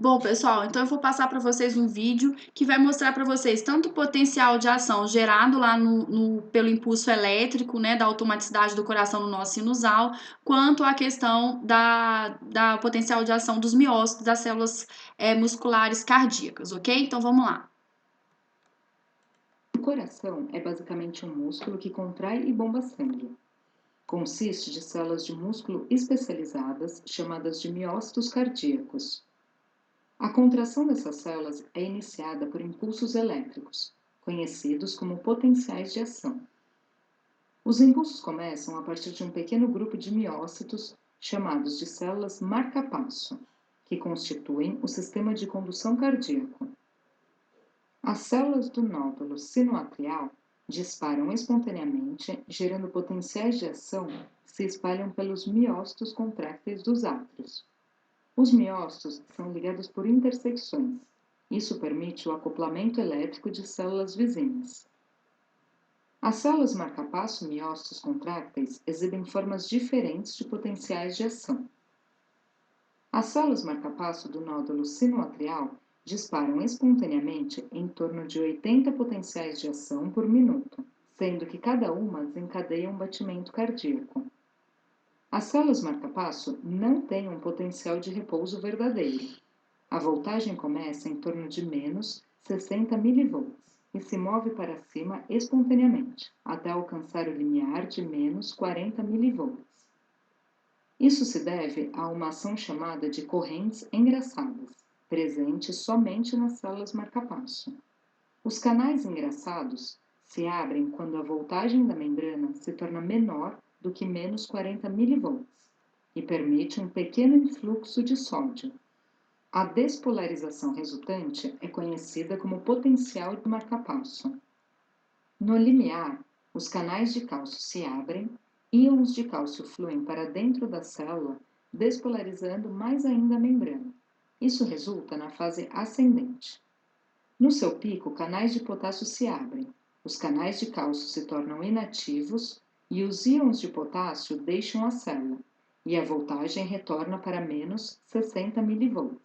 Bom, pessoal, então eu vou passar para vocês um vídeo que vai mostrar para vocês tanto o potencial de ação gerado lá pelo impulso elétrico, né, da automaticidade do coração no nó sinusal, quanto a questão da potencial de ação dos miócitos, das células musculares cardíacas, ok? Então vamos lá. O coração é basicamente um músculo que contrai e bomba sangue. Consiste de células de músculo especializadas, chamadas de miócitos cardíacos. A contração dessas células é iniciada por impulsos elétricos, conhecidos como potenciais de ação. Os impulsos começam a partir de um pequeno grupo de miócitos, chamados de células marca-passo, que constituem o sistema de condução cardíaco. As células do nódulo sinoatrial disparam espontaneamente, gerando potenciais de ação que se espalham pelos miócitos contrácteis dos átrios. Os miócitos são ligados por intersecções. Isso permite o acoplamento elétrico de células vizinhas. As células marcapasso miócitos contrácteis exibem formas diferentes de potenciais de ação. As células marcapasso do nódulo sinoatrial disparam espontaneamente em torno de 80 potenciais de ação por minuto, sendo que cada uma desencadeia um batimento cardíaco. As células marcapasso não têm um potencial de repouso verdadeiro. A voltagem começa em torno de menos 60 mV e se move para cima espontaneamente, até alcançar o limiar de menos 40 mV. Isso se deve a uma ação chamada de correntes engraçadas, presente somente nas células marcapasso. Os canais engraçados se abrem quando a voltagem da membrana se torna menor do que menos 40 mV e permite um pequeno influxo de sódio. A despolarização resultante é conhecida como potencial de marcapasso. No limiar, os canais de cálcio se abrem, íons de cálcio fluem para dentro da célula, despolarizando mais ainda a membrana. Isso resulta na fase ascendente. No seu pico, canais de potássio se abrem, os canais de cálcio se tornam inativos e os íons de potássio deixam a célula, e a voltagem retorna para menos 60 mV.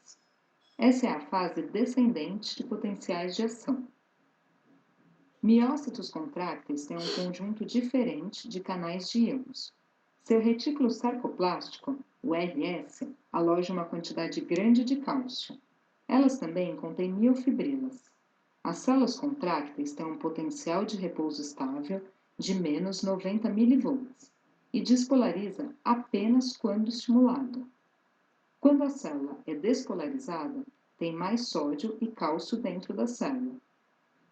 Essa é a fase descendente de potenciais de ação. Miócitos contrácteis têm um conjunto diferente de canais de íons. Seu retículo sarcoplástico, o RS, aloja uma quantidade grande de cálcio. Elas também contêm miofibrilas. As células contrácteis têm um potencial de repouso estável de menos 90 mV e despolariza apenas quando estimulado. Quando a célula é despolarizada, tem mais sódio e cálcio dentro da célula.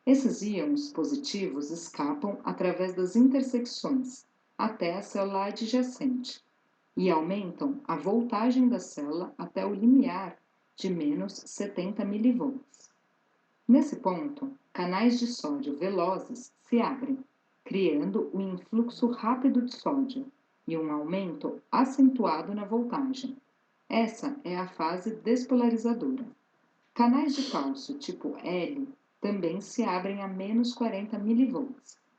Esses íons positivos escapam através das intersecções até a célula adjacente e aumentam a voltagem da célula até o limiar de menos 70 mV. Nesse ponto, canais de sódio velozes se abrem, criando um influxo rápido de sódio e um aumento acentuado na voltagem. Essa é a fase despolarizadora. Canais de cálcio tipo L também se abrem a menos 40 mV,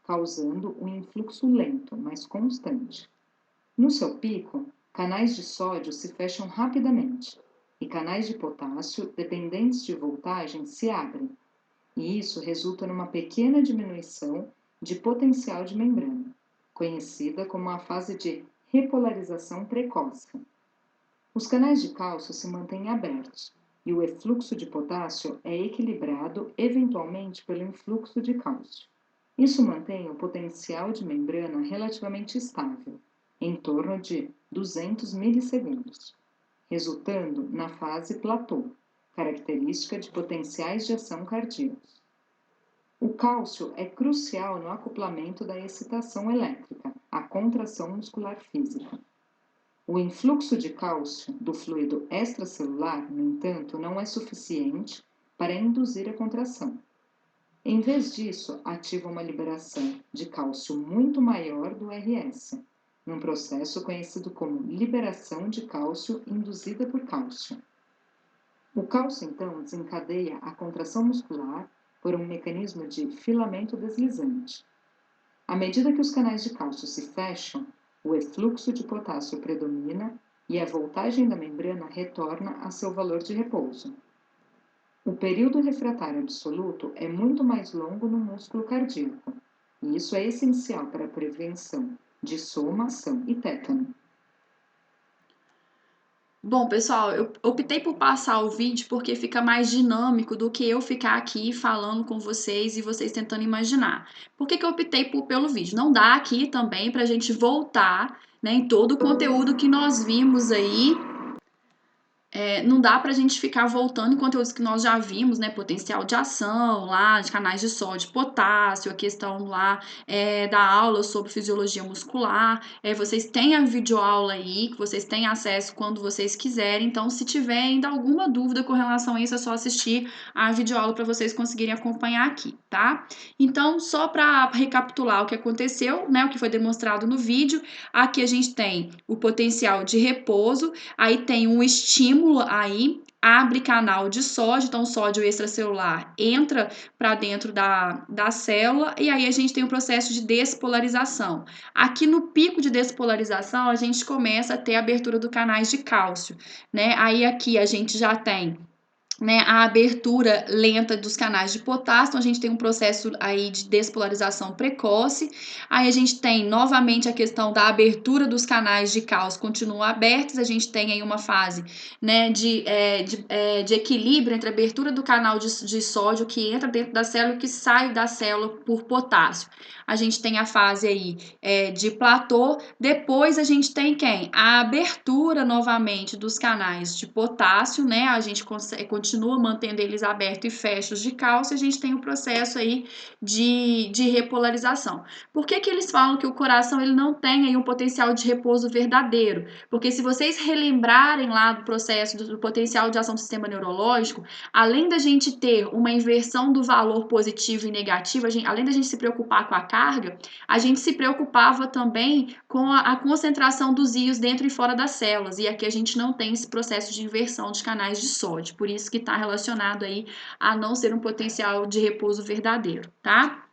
causando um influxo lento, mas constante. No seu pico, canais de sódio se fecham rapidamente e canais de potássio, dependentes de voltagem, se abrem, e isso resulta numa pequena diminuição de potencial de membrana, conhecida como a fase de repolarização precoce. Os canais de cálcio se mantêm abertos e o efluxo de potássio é equilibrado eventualmente pelo influxo de cálcio. Isso mantém o potencial de membrana relativamente estável, em torno de 200 milissegundos, resultando na fase platô, característica de potenciais de ação cardíacos. O cálcio é crucial no acoplamento da excitação elétrica, a contração muscular física. O influxo de cálcio do fluido extracelular, no entanto, não é suficiente para induzir a contração. Em vez disso, ativa uma liberação de cálcio muito maior do RS, num processo conhecido como liberação de cálcio induzida por cálcio. O cálcio, então, desencadeia a contração muscular por um mecanismo de filamento deslizante. À medida que os canais de cálcio se fecham, o efluxo de potássio predomina e a voltagem da membrana retorna a seu valor de repouso. O período refratário absoluto é muito mais longo no músculo cardíaco, e isso é essencial para a prevenção de somação e tétano. Bom, pessoal, eu optei por passar o vídeo porque fica mais dinâmico do que eu ficar aqui falando com vocês e vocês tentando imaginar. Por que que eu optei pelo vídeo? Não dá aqui também para a gente voltar, né, em todo o conteúdo que nós vimos aí. Não dá para a gente ficar voltando em conteúdos que nós já vimos, né? Potencial de ação lá, de canais de sódio e potássio, a questão lá da aula sobre fisiologia muscular. Vocês têm a videoaula aí, que vocês têm acesso quando vocês quiserem. Então, se tiver ainda alguma dúvida com relação a isso, é só assistir a videoaula para vocês conseguirem acompanhar aqui, tá? Então, só para recapitular o que aconteceu, né? O que foi demonstrado no vídeo, aqui a gente tem o potencial de repouso. Aí tem um estímulo aí, abre canal de sódio, então o sódio extracelular entra para dentro da célula e aí a gente tem um processo de despolarização. Aqui no pico de despolarização, a gente começa a ter a abertura dos canais de cálcio, né? Aí aqui a gente já tem, né, a abertura lenta dos canais de potássio, então a gente tem um processo aí de despolarização precoce. Aí a gente tem novamente a questão da abertura dos canais de cálcio continuam abertos, a gente tem aí uma fase, né, de equilíbrio entre a abertura do canal de sódio que entra dentro da célula e que sai da célula por potássio. A gente tem a fase aí de platô, depois a gente tem quem? A abertura novamente dos canais de potássio, né? A gente continua mantendo eles abertos e fechos de cálcio, a gente tem o processo aí de repolarização. Por que que eles falam que o coração ele não tem aí um potencial de repouso verdadeiro? Porque se vocês relembrarem lá do processo do potencial de ação do sistema neurológico, além da gente ter uma inversão do valor positivo e negativo, além da gente se preocupar com a carga, a gente se preocupava também com a concentração dos íons dentro e fora das células, e aqui a gente não tem esse processo de inversão de canais de sódio, por isso que está relacionado aí a não ser um potencial de repouso verdadeiro, tá?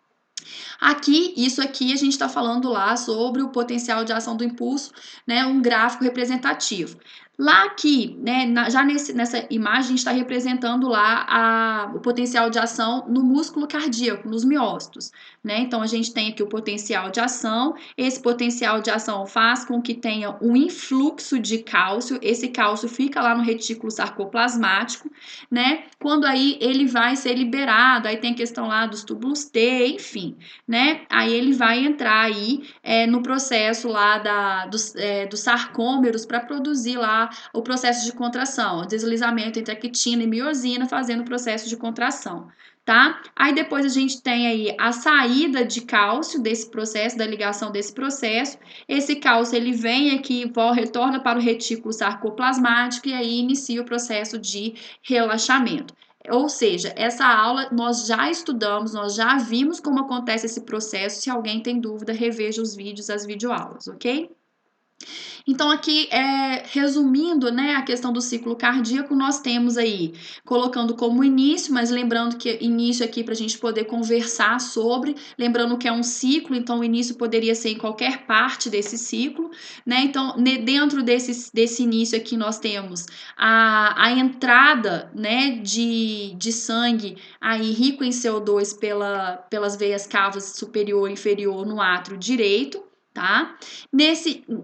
Aqui, isso aqui a gente está falando lá sobre o potencial de ação do impulso, né? Um gráfico representativo. Lá aqui, né, já nessa imagem, a gente está representando lá o potencial de ação no músculo cardíaco, nos miócitos, né? Então, a gente tem aqui o potencial de ação, esse potencial de ação faz com que tenha um influxo de cálcio, esse cálcio fica lá no retículo sarcoplasmático, né? Quando aí ele vai ser liberado, aí tem a questão lá dos túbulos T, enfim, né? Aí ele vai entrar aí no processo lá dos sarcômeros para produzir lá o processo de contração, o deslizamento entre actina e miosina, fazendo o processo de contração, tá? Aí depois a gente tem aí a saída de cálcio desse processo, da ligação desse processo. Esse cálcio ele vem aqui, retorna para o retículo sarcoplasmático e aí inicia o processo de relaxamento. Ou seja, essa aula nós já estudamos, nós já vimos como acontece esse processo. Se alguém tem dúvida, reveja os vídeos, as videoaulas, ok? Então, aqui, resumindo, né, a questão do ciclo cardíaco, nós temos aí, colocando como início, mas lembrando que início aqui para a gente poder conversar sobre, lembrando que é um ciclo, então o início poderia ser em qualquer parte desse ciclo, né? Então, dentro desse início aqui, nós temos a entrada, né, de sangue aí rico em CO2 pelas veias cavas superior e inferior no átrio direito, tá?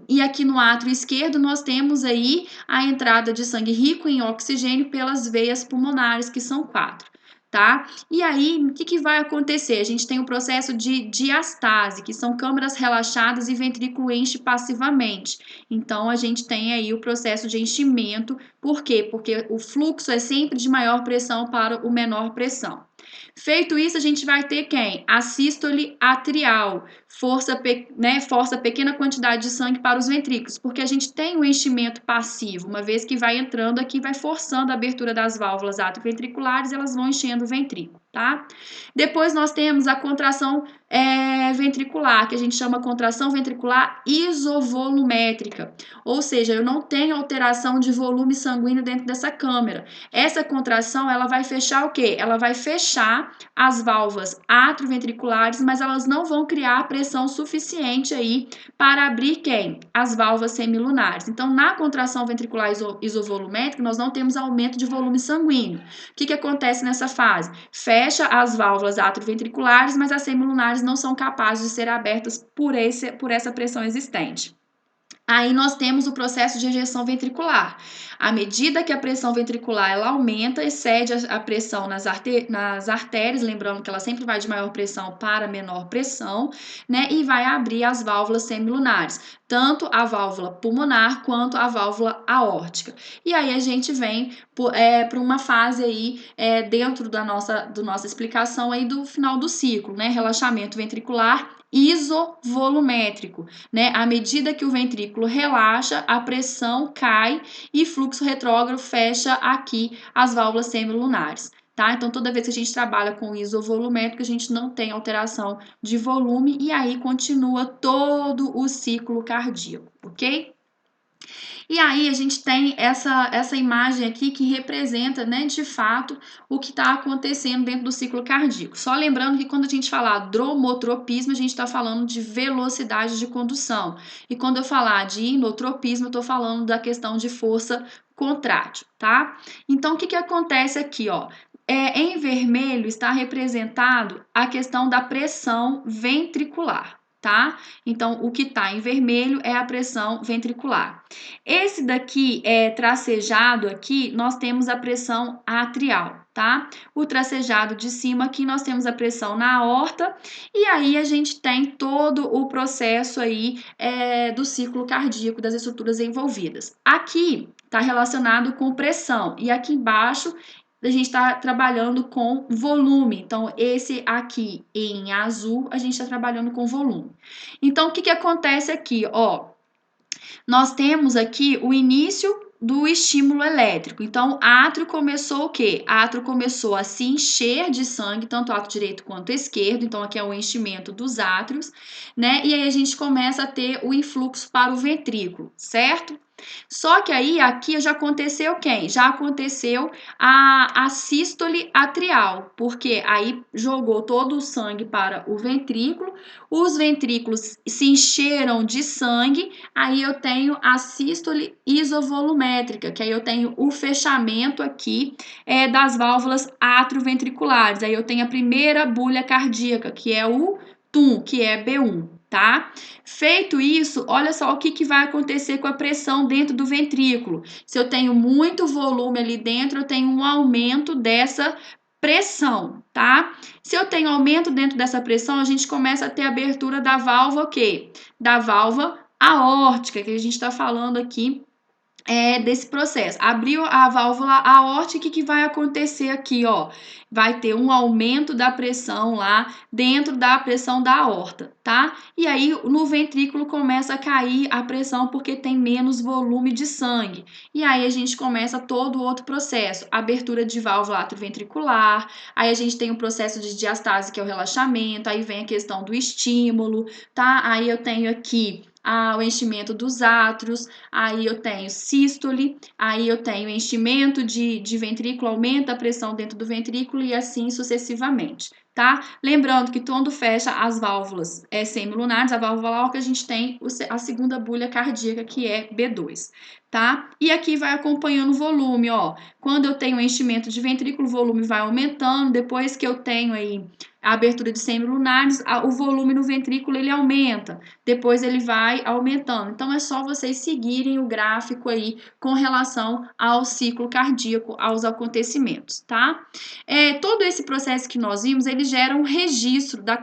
E aqui no átrio esquerdo nós temos aí a entrada de sangue rico em oxigênio pelas veias pulmonares, que são 4, tá? E aí, o que vai acontecer? A gente tem o processo de diastase, que são câmaras relaxadas e ventrículo enche passivamente. Então, a gente tem aí o processo de enchimento. Por quê? Porque o fluxo é sempre de maior pressão para o menor pressão. Feito isso, a gente vai ter quem? A sístole atrial, força pequena quantidade de sangue para os ventrículos, porque a gente tem um enchimento passivo, uma vez que vai entrando aqui, vai forçando a abertura das válvulas atrioventriculares, elas vão enchendo o ventrículo, tá? Depois nós temos a contração ventricular, que a gente chama contração ventricular isovolumétrica, ou seja, eu não tenho alteração de volume sanguíneo dentro dessa câmara. Essa contração, ela vai fechar o quê? Ela vai fechar as válvulas atrioventriculares, mas elas não vão criar pressão suficiente aí para abrir quem? As válvulas semilunares. Então, na contração ventricular isovolumétrica, nós não temos aumento de volume sanguíneo. O que acontece nessa fase? Fecha as válvulas atrioventriculares, mas as semilunares não são capazes de ser abertas por essa pressão existente. Aí nós temos o processo de ejeção ventricular. À medida que a pressão ventricular ela aumenta, excede a pressão nas artérias, lembrando que ela sempre vai de maior pressão para menor pressão, né? E vai abrir as válvulas semilunares, tanto a válvula pulmonar quanto a válvula aórtica. E aí a gente vem para uma fase aí dentro da nossa explicação aí do final do ciclo, né? Relaxamento ventricular isovolumétrico, né? À medida que o ventrículo relaxa, a pressão cai e fluxo retrógrado fecha aqui as válvulas semilunares, tá? Então, toda vez que a gente trabalha com isovolumétrico, a gente não tem alteração de volume e aí continua todo o ciclo cardíaco, ok? E aí a gente tem essa imagem aqui que representa, né, de fato, o que está acontecendo dentro do ciclo cardíaco. Só lembrando que quando a gente falar dromotropismo, a gente está falando de velocidade de condução. E quando eu falar de inotropismo, eu estou falando da questão de força contrátil, tá? Então, o que acontece aqui, ó? Em vermelho está representado a questão da pressão ventricular, tá? Então, o que está em vermelho é a pressão ventricular. Esse daqui tracejado aqui, nós temos a pressão atrial, tá? O tracejado de cima aqui, nós temos a pressão na aorta e aí a gente tem todo o processo aí do ciclo cardíaco das estruturas envolvidas. Aqui está relacionado com pressão e aqui embaixo a gente está trabalhando com volume. Então, esse aqui em azul, a gente está trabalhando com volume. Então, o que acontece aqui? Ó, nós temos aqui o início do estímulo elétrico. Então, átrio começou o quê? Átrio começou a se encher de sangue, tanto o átrio direito quanto o esquerdo. Então, aqui é o enchimento dos átrios, né? E aí a gente começa a ter o influxo para o ventrículo, certo? Só que aí, aqui já aconteceu quem? Já aconteceu a sístole atrial, porque aí jogou todo o sangue para o ventrículo, os ventrículos se encheram de sangue, aí eu tenho a sístole isovolumétrica, que aí eu tenho o fechamento aqui das válvulas atrioventriculares, aí eu tenho a primeira bulha cardíaca, que é o TUM, que é B1. Tá? Feito isso, olha só o que vai acontecer com a pressão dentro do ventrículo. Se eu tenho muito volume ali dentro, eu tenho um aumento dessa pressão, tá? Se eu tenho aumento dentro dessa pressão, a gente começa a ter abertura da válvula o quê? Da válvula aórtica, que a gente está falando aqui desse processo. Abriu a válvula aórtica, o que vai acontecer aqui, ó? Vai ter um aumento da pressão lá dentro da pressão da aorta, tá? E aí no ventrículo começa a cair a pressão porque tem menos volume de sangue. E aí a gente começa todo o outro processo, abertura de válvula atrioventricular, aí a gente tem o processo de diastase, que é o relaxamento, aí vem a questão do estímulo, tá? Aí eu tenho aqui o enchimento dos átrios, aí eu tenho sístole, aí eu tenho enchimento de ventrículo, aumenta a pressão dentro do ventrículo e assim sucessivamente, tá? Lembrando que quando fecha as válvulas semilunares, a válvula aórtica, a gente tem a segunda bulha cardíaca, que é B2, tá? E aqui vai acompanhando o volume, ó. Quando eu tenho enchimento de ventrículo, o volume vai aumentando, depois que eu tenho aí a abertura de semilunares, o volume no ventrículo ele aumenta, depois ele vai aumentando. Então é só vocês seguirem o gráfico aí com relação ao ciclo cardíaco, aos acontecimentos, tá? Todo esse processo que nós vimos, ele gera um registro da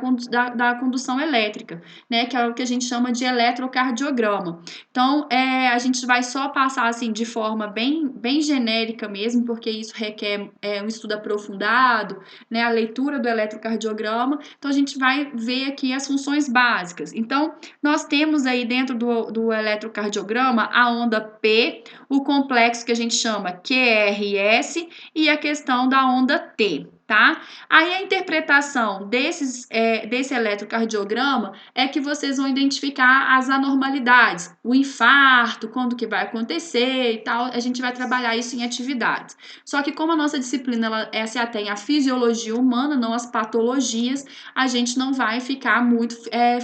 condução elétrica, né? Que é o que a gente chama de eletrocardiograma. Então, a gente vai só passar assim de forma bem genérica mesmo, porque isso requer um estudo aprofundado, né? A leitura do eletrocardiograma. Então, a gente vai ver aqui as funções básicas. Então, nós temos aí dentro do eletrocardiograma a onda P, o complexo que a gente chama QRS e a questão da onda T. tá? Aí a interpretação desse eletrocardiograma é que vocês vão identificar as anormalidades, o infarto, quando que vai acontecer e tal, a gente vai trabalhar isso em atividades. Só que como a nossa disciplina ela se atém à fisiologia humana, não às patologias, a gente não vai ficar muito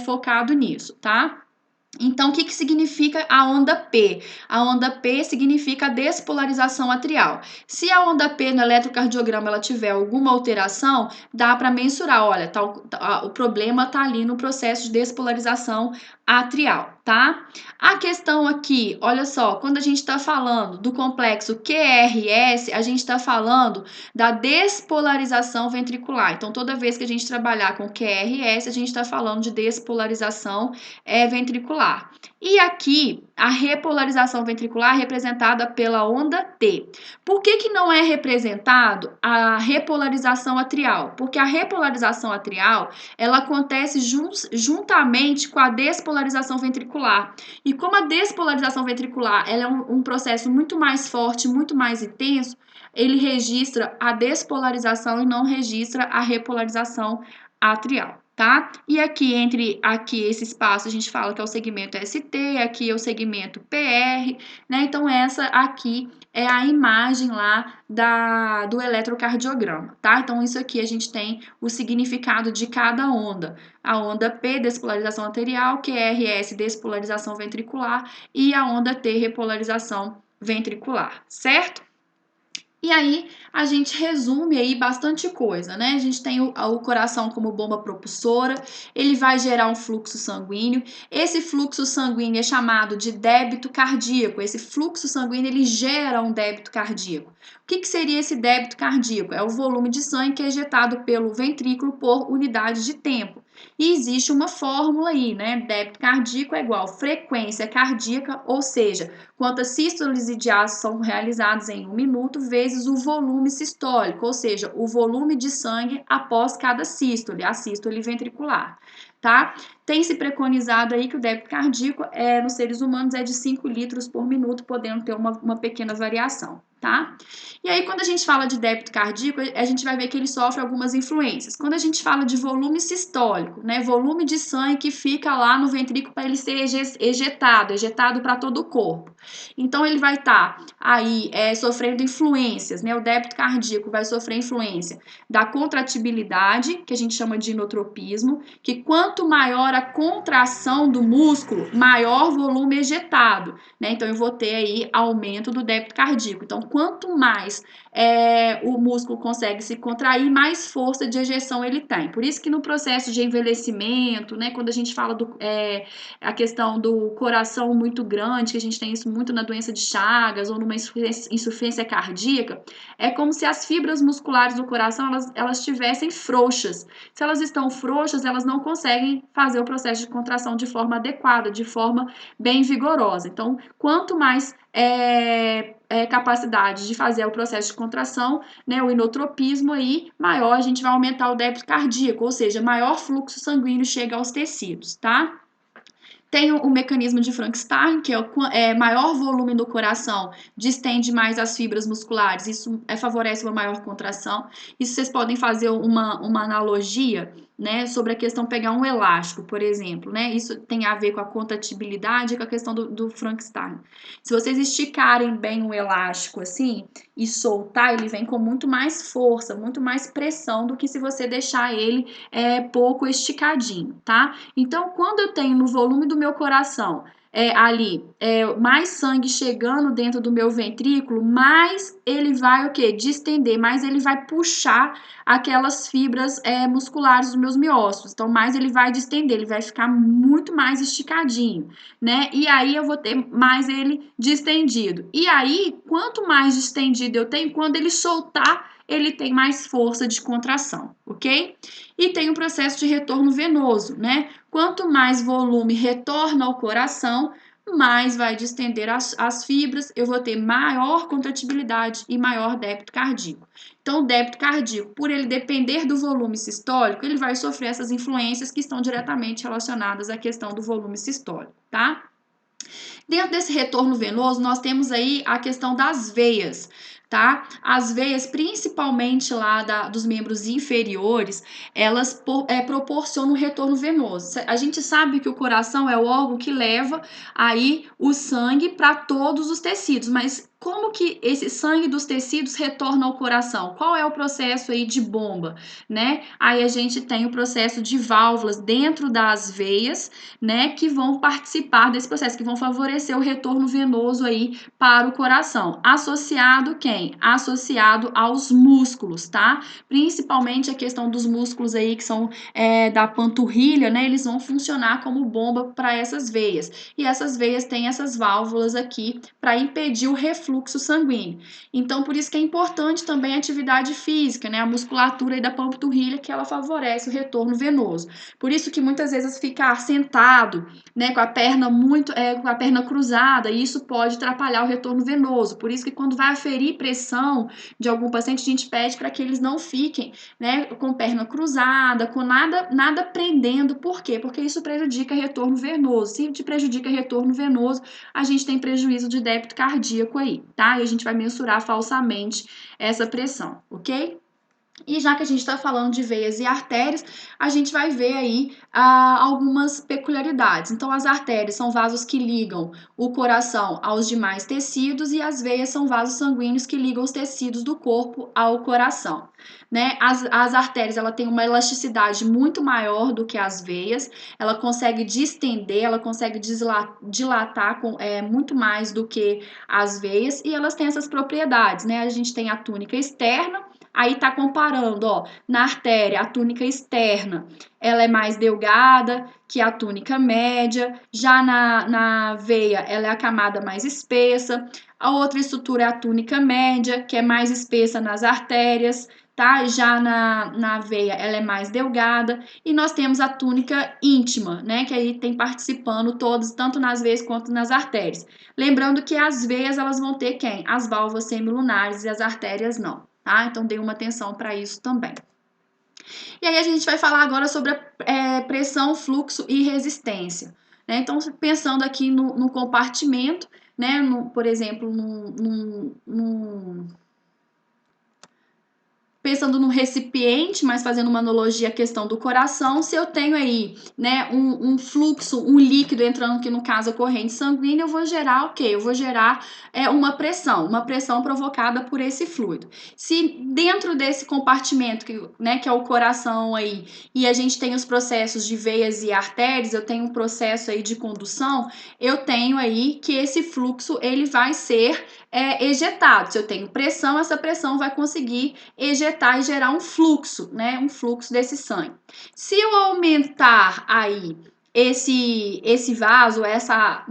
focado nisso, tá? Então, o que significa a onda P? A onda P significa a despolarização atrial. Se a onda P no eletrocardiograma ela tiver alguma alteração, dá para mensurar, olha, o problema está ali no processo de despolarização atrial, tá? A questão aqui, olha só, quando a gente está falando do complexo QRS, a gente está falando da despolarização ventricular. Então, toda vez que a gente trabalhar com QRS, a gente está falando de despolarização ventricular. E aqui, a repolarização ventricular é representada pela onda T. Por que não é representado a repolarização atrial? Porque a repolarização atrial, ela acontece juntamente com a despolarização ventricular. E como a despolarização ventricular ela é um processo muito mais forte, muito mais intenso, ele registra a despolarização e não registra a repolarização atrial. Tá? E entre esse espaço a gente fala que é o segmento ST, aqui é o segmento PR, né? Então essa aqui é a imagem lá do eletrocardiograma, tá? Então isso aqui a gente tem o significado de cada onda. A onda P, despolarização arterial, QRS, despolarização ventricular e a onda T, repolarização ventricular, certo? E aí, a gente resume aí bastante coisa, né? A gente tem o coração como bomba propulsora, ele vai gerar um fluxo sanguíneo. Esse fluxo sanguíneo é chamado de débito cardíaco. Esse fluxo sanguíneo, ele gera um débito cardíaco. O que seria esse débito cardíaco? É o volume de sangue que é ejetado pelo ventrículo por unidade de tempo. E existe uma fórmula aí, né? Débito cardíaco é igual frequência cardíaca, ou seja, quantas sístoles e diástoles são realizados em 1 minuto, vezes o volume sistólico, ou seja, o volume de sangue após cada sístole, a sístole ventricular, tá? Tem se preconizado aí que o débito cardíaco nos seres humanos é de 5 litros por minuto, podendo ter uma pequena variação, tá? E aí, quando a gente fala de débito cardíaco, a gente vai ver que ele sofre algumas influências. Quando a gente fala de volume sistólico, né, volume de sangue que fica lá no ventrículo para ele ser ejetado para todo o corpo. Então, ele vai estar aí sofrendo influências, né? O débito cardíaco vai sofrer influência da contratibilidade, que a gente chama de inotropismo, que quanto maior a contração do músculo, maior volume ejetado, né? Então, eu vou ter aí aumento do débito cardíaco. Então, quanto mais o músculo consegue se contrair, mais força de ejeção ele tem. Por isso que no processo de envelhecimento, né, quando a gente fala a questão do coração muito grande, que a gente tem isso muito na doença de Chagas ou numa insuficiência cardíaca, é como se as fibras musculares do coração elas estivessem frouxas. Se elas estão frouxas, elas não conseguem fazer o processo de contração de forma adequada, de forma bem vigorosa. Então, quanto mais capacidade de fazer o processo de contração, né, o inotropismo aí, maior a gente vai aumentar o débito cardíaco, ou seja, maior fluxo sanguíneo chega aos tecidos, tá? Tem o mecanismo de Frankenstein, que é maior volume do coração, distende mais as fibras musculares, isso favorece uma maior contração. Isso vocês podem fazer uma analogia, né, sobre a questão pegar um elástico, por exemplo, né? Isso tem a ver com a contratibilidade e com a questão do Frankenstein. Se vocês esticarem bem o elástico assim e soltar, ele vem com muito mais força, muito mais pressão do que se você deixar ele pouco esticadinho, tá? Então, quando eu tenho no volume do meu coração mais sangue chegando dentro do meu ventrículo, mais ele vai o quê? Distender, mais ele vai puxar aquelas fibras musculares dos meus miócitos. Então, mais ele vai distender, ele vai ficar muito mais esticadinho, né? E aí eu vou ter mais ele distendido. E aí, quanto mais distendido eu tenho, quando ele soltar, ele tem mais força de contração, ok? E tem um processo de retorno venoso, né? Quanto mais volume retorna ao coração, mais vai distender as fibras, eu vou ter maior contratibilidade e maior débito cardíaco. Então, o débito cardíaco, por ele depender do volume sistólico, ele vai sofrer essas influências que estão diretamente relacionadas à questão do volume sistólico, tá? Dentro desse retorno venoso, nós temos aí a questão das veias. tá? As veias, principalmente lá dos membros inferiores, elas proporcionam retorno venoso. A gente sabe que o coração é o órgão que leva aí o sangue para todos os tecidos, mas como que esse sangue dos tecidos retorna ao coração? Qual é o processo aí de bomba, né? Aí a gente tem o processo de válvulas dentro das veias, né, que vão participar desse processo, que vão favorecer o retorno venoso aí para o coração. Associado quem? Associado aos músculos, tá? Principalmente a questão dos músculos aí que são da panturrilha, né? Eles vão funcionar como bomba para essas veias. E essas veias têm essas válvulas aqui para impedir o refluxo sanguíneo. Então, por isso que é importante também a atividade física, né? A musculatura aí da panturrilha, que ela favorece o retorno venoso. Por isso que muitas vezes ficar sentado, né, com a perna com a perna cruzada, e isso pode atrapalhar o retorno venoso. Por isso que quando vai aferir pressão de algum paciente, a gente pede para que eles não fiquem, né, com perna cruzada, com nada prendendo. Por quê? Porque isso prejudica retorno venoso. Se te prejudica retorno venoso, a gente tem prejuízo de débito cardíaco aí, tá? E a gente vai mensurar falsamente essa pressão, ok? E já que a gente está falando de veias e artérias, a gente vai ver aí algumas peculiaridades. Então, as artérias são vasos que ligam o coração aos demais tecidos e as veias são vasos sanguíneos que ligam os tecidos do corpo ao coração, né? As artérias, ela tem uma elasticidade muito maior do que as veias, ela consegue distender, ela consegue dilatar muito mais do que as veias e elas têm essas propriedades, né? A gente tem a túnica externa. Aí tá comparando, ó, na artéria, a túnica externa, ela é mais delgada que a túnica média, já na veia, ela é a camada mais espessa, a outra estrutura é a túnica média, que é mais espessa nas artérias, tá? Já na veia, ela é mais delgada, e nós temos a túnica íntima, né, que aí tem participando todos, tanto nas veias quanto nas artérias. Lembrando que as veias, elas vão ter quem? As válvulas semilunares e as artérias não. Tá? Então, dê uma atenção para isso também. E aí, a gente vai falar agora sobre a pressão, fluxo e resistência. Né? Então, pensando aqui no compartimento, né? Por exemplo, pensando no recipiente, mas fazendo uma analogia à questão do coração, se eu tenho aí, né, um fluxo, um líquido entrando, que no caso é corrente sanguínea, eu vou gerar o quê? Eu vou gerar uma pressão provocada por esse fluido. Se dentro desse compartimento, que é o coração aí, e a gente tem os processos de veias e artérias, eu tenho um processo aí de condução, eu tenho aí que esse fluxo, ele vai ser ejetado. Se eu tenho pressão, essa pressão vai conseguir ejetar e gerar um fluxo, né? Um fluxo desse sangue. Se eu aumentar aí esse vaso, essa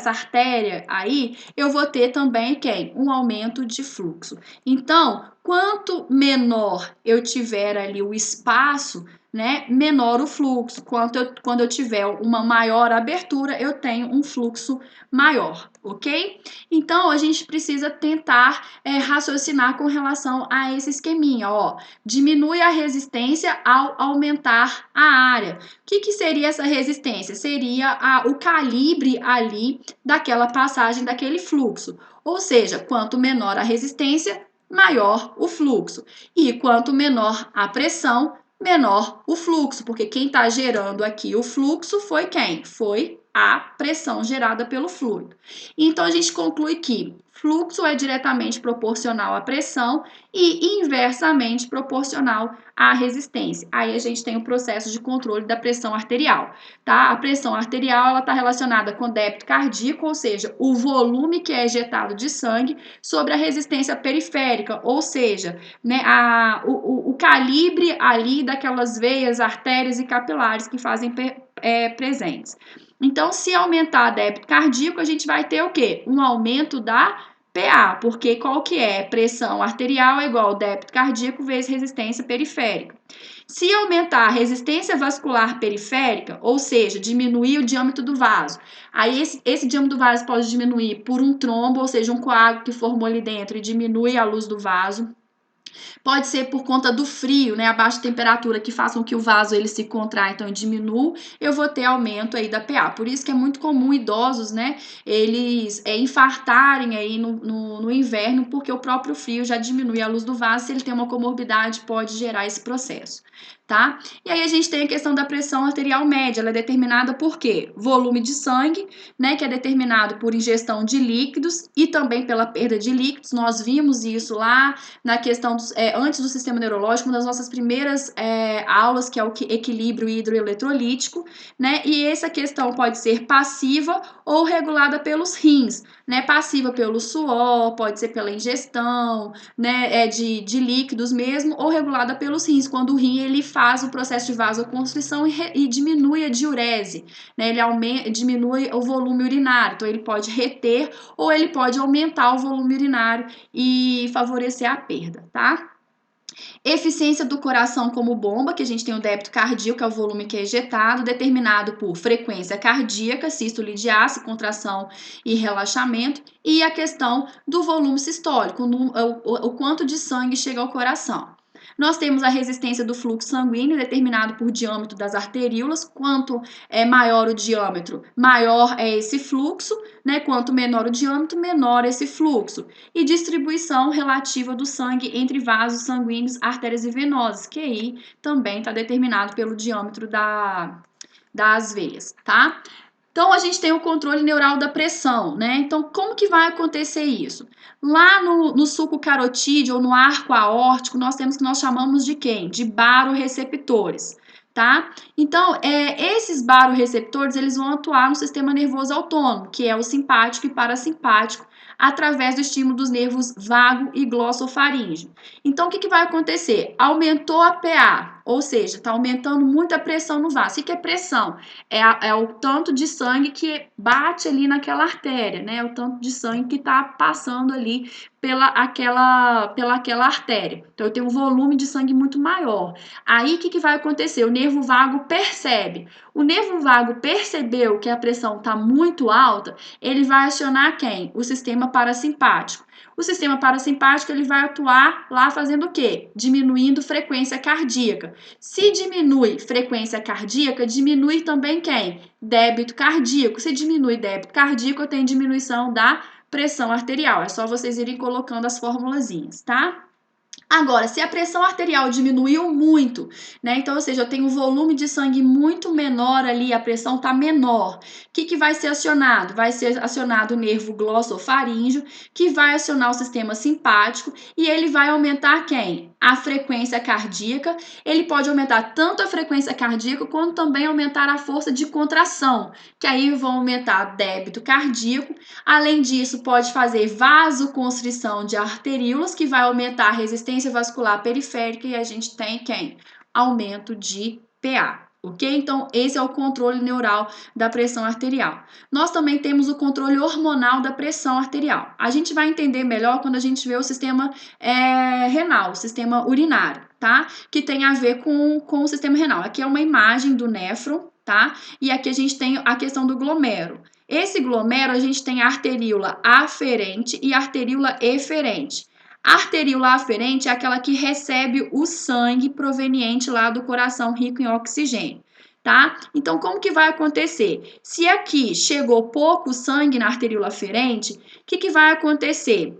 artéria aí, eu vou ter também quem? Um aumento de fluxo. Então, quanto menor eu tiver ali o espaço, né, menor o fluxo. Quando eu tiver uma maior abertura, eu tenho um fluxo maior, ok? Então, a gente precisa tentar raciocinar com relação a esse esqueminha, ó. Diminui a resistência ao aumentar a área. O que seria essa resistência? Seria o calibre ali daquela passagem, daquele fluxo. Ou seja, quanto menor a resistência, maior o fluxo. E quanto menor a pressão, menor o fluxo, porque quem está gerando aqui o fluxo foi quem? Foi a pressão gerada pelo fluido. Então, a gente conclui que fluxo é diretamente proporcional à pressão e inversamente proporcional à resistência. Aí a gente tem o processo de controle da pressão arterial, tá? A pressão arterial, ela está relacionada com o débito cardíaco, ou seja, o volume que é ejetado de sangue sobre a resistência periférica, ou seja, né, o calibre ali daquelas veias, artérias e capilares que fazem presentes. Então, se aumentar débito cardíaco, a gente vai ter o quê? Um aumento da PA, porque qual que é? Pressão arterial é igual ao débito cardíaco vezes resistência periférica. Se aumentar a resistência vascular periférica, ou seja, diminuir o diâmetro do vaso, aí esse diâmetro do vaso pode diminuir por um trombo, ou seja, um coágulo que formou ali dentro e diminui a luz do vaso. Pode ser por conta do frio, né, a baixa temperatura que façam que o vaso ele se contraia, então diminua, eu vou ter aumento aí da PA. Por isso que é muito comum idosos, né, eles infartarem aí no inverno, porque o próprio frio já diminui a luz do vaso, se ele tem uma comorbidade, pode gerar esse processo, tá? E aí a gente tem a questão da pressão arterial média, ela é determinada por quê? Volume de sangue, né, que é determinado por ingestão de líquidos e também pela perda de líquidos, nós vimos isso lá na questão antes do sistema neurológico, uma das nossas primeiras aulas, que é o equilíbrio hidroeletrolítico, né? E essa questão pode ser passiva ou regulada pelos rins, né? Passiva pelo suor, pode ser pela ingestão, né? De líquidos mesmo, ou regulada pelos rins, quando o rim ele faz o processo de vasoconstrição e diminui a diurese, né? Ele diminui o volume urinário, então ele pode reter ou ele pode aumentar o volume urinário e favorecer a perda, tá? Eficiência do coração como bomba, que a gente tem o débito cardíaco, que é o volume que é ejetado, determinado por frequência cardíaca, sístole e diástole, contração e relaxamento, e a questão do volume sistólico, o quanto de sangue chega ao coração. Nós temos a resistência do fluxo sanguíneo, determinado por diâmetro das arteríolas. Quanto é maior o diâmetro, maior é esse fluxo, né? Quanto menor o diâmetro, menor esse fluxo. E distribuição relativa do sangue entre vasos sanguíneos, artérias e venosas, que aí também está determinado pelo diâmetro das veias, tá? Então, a gente tem o controle neural da pressão, né? Então, como que vai acontecer isso? Lá no suco carotídeo ou no arco aórtico, nós temos que nós chamamos de quem? De baroreceptores, tá? Então, esses baroreceptores, eles vão atuar no sistema nervoso autônomo, que é o simpático e parasimpático, através do estímulo dos nervos vago e glossofaríngeo. Então, o que vai acontecer? Aumentou a PA, ou seja, está aumentando muito a pressão no vaso. O que é pressão? É o tanto de sangue que bate ali naquela artéria, né? O tanto de sangue que está passando ali pela aquela artéria. Então, eu tenho um volume de sangue muito maior. Aí, o que vai acontecer? O nervo vago percebe. O nervo vago percebeu que a pressão está muito alta, ele vai acionar quem? O sistema parasimpático. O sistema parasimpático ele vai atuar lá fazendo o quê? Diminuindo frequência cardíaca. Se diminui frequência cardíaca, diminui também quem? Débito cardíaco. Se diminui débito cardíaco, eu tenho diminuição da pressão arterial. É só vocês irem colocando as formulazinhas, tá? Agora, se a pressão arterial diminuiu muito, né? Então, ou seja, eu tenho um volume de sangue muito menor ali, a pressão está menor. O que vai ser acionado? Vai ser acionado o nervo glossofaríngeo, que vai acionar o sistema simpático e ele vai aumentar quem? A frequência cardíaca. Ele pode aumentar tanto a frequência cardíaca quanto também aumentar a força de contração, que aí vão aumentar débito cardíaco. Além disso, pode fazer vasoconstrição de arteríolas, que vai aumentar a resistência vascular periférica e a gente tem quem? Aumento de PA. Ok? Então, esse é o controle neural da pressão arterial. Nós também temos o controle hormonal da pressão arterial. A gente vai entender melhor quando a gente vê o sistema renal, o sistema urinário, tá? Que tem a ver com o sistema renal. Aqui é uma imagem do néfron, tá? E aqui a gente tem a questão do glomérulo. Esse glomérulo, a gente tem a arteríola aferente e a arteríola eferente. A arteríola aferente é aquela que recebe o sangue proveniente lá do coração rico em oxigênio, tá? Então, como que vai acontecer? Se aqui chegou pouco sangue na arteríola aferente, o que vai acontecer?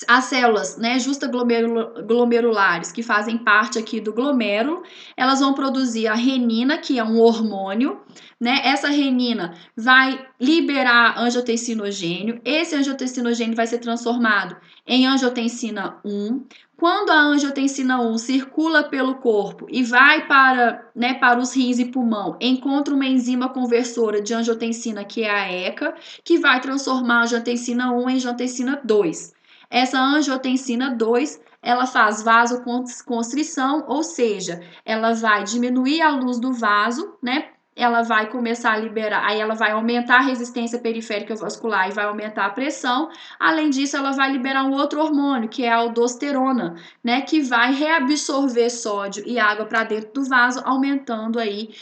As células, né, justaglomerulares, que fazem parte aqui do glomérulo, elas vão produzir a renina, que é um hormônio, né? Essa renina vai liberar angiotensinogênio. Esse angiotensinogênio vai ser transformado em angiotensina 1. Quando a angiotensina 1 circula pelo corpo e vai para os rins e pulmão, encontra uma enzima conversora de angiotensina, que é a ECA, que vai transformar a angiotensina 1 em angiotensina 2. Essa angiotensina 2, ela faz vasoconstrição, ou seja, ela vai diminuir a luz do vaso, né? Ela vai começar a liberar, aí ela vai aumentar a resistência periférica vascular e vai aumentar a pressão. Além disso, ela vai liberar um outro hormônio, que é a aldosterona, né? Que vai reabsorver sódio e água para dentro do vaso, aumentando aí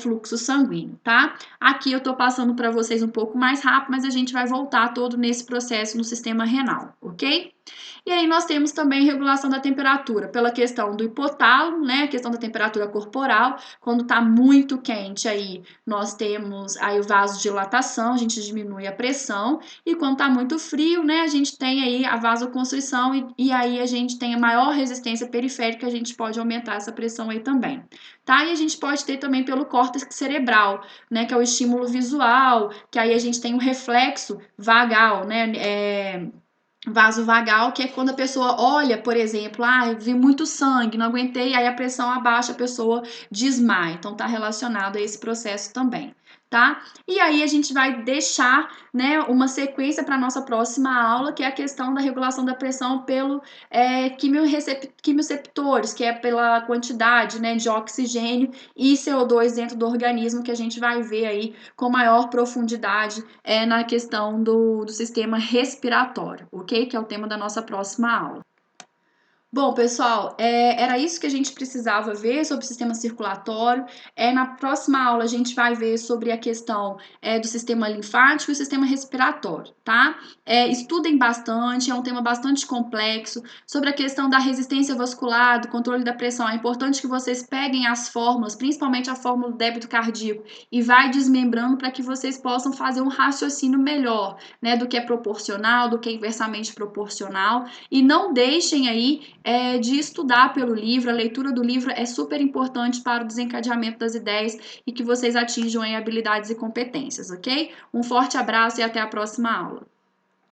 fluxo sanguíneo, tá? Aqui eu tô passando para vocês um pouco mais rápido, mas a gente vai voltar todo nesse processo no sistema renal, ok? E aí nós temos também regulação da temperatura, pela questão do hipotálamo, né, a questão da temperatura corporal, quando está muito quente aí, nós temos aí o vasodilatação, a gente diminui a pressão, e quando está muito frio, né, a gente tem aí a vasoconstrição e aí a gente tem a maior resistência periférica, a gente pode aumentar essa pressão aí também, tá? E a gente pode ter também pelo córtex cerebral, né, que é o estímulo visual, que aí a gente tem um reflexo vagal, né, vaso vagal, que é quando a pessoa olha, por exemplo, eu vi muito sangue, não aguentei, aí a pressão abaixa, a pessoa desmaia. Então, tá relacionado a esse processo também, tá? E aí a gente vai deixar, né, uma sequência para nossa próxima aula, que é a questão da regulação da pressão pelo quimioreceptores, que é pela quantidade, né, de oxigênio e CO2 dentro do organismo, que a gente vai ver aí com maior profundidade na questão do sistema respiratório, ok? Que é o tema da nossa próxima aula. Bom, pessoal, era isso que a gente precisava ver sobre o sistema circulatório. Na próxima aula, a gente vai ver sobre a questão do sistema linfático e o sistema respiratório, tá? Estudem bastante, é um tema bastante complexo. Sobre a questão da resistência vascular, do controle da pressão, é importante que vocês peguem as fórmulas, principalmente a fórmula do débito cardíaco, e vai desmembrando para que vocês possam fazer um raciocínio melhor, né? Do que é proporcional, do que é inversamente proporcional. E não deixem aí de estudar pelo livro, a leitura do livro é super importante para o desencadeamento das ideias e que vocês atinjam aí habilidades e competências, ok? Um forte abraço e até a próxima aula.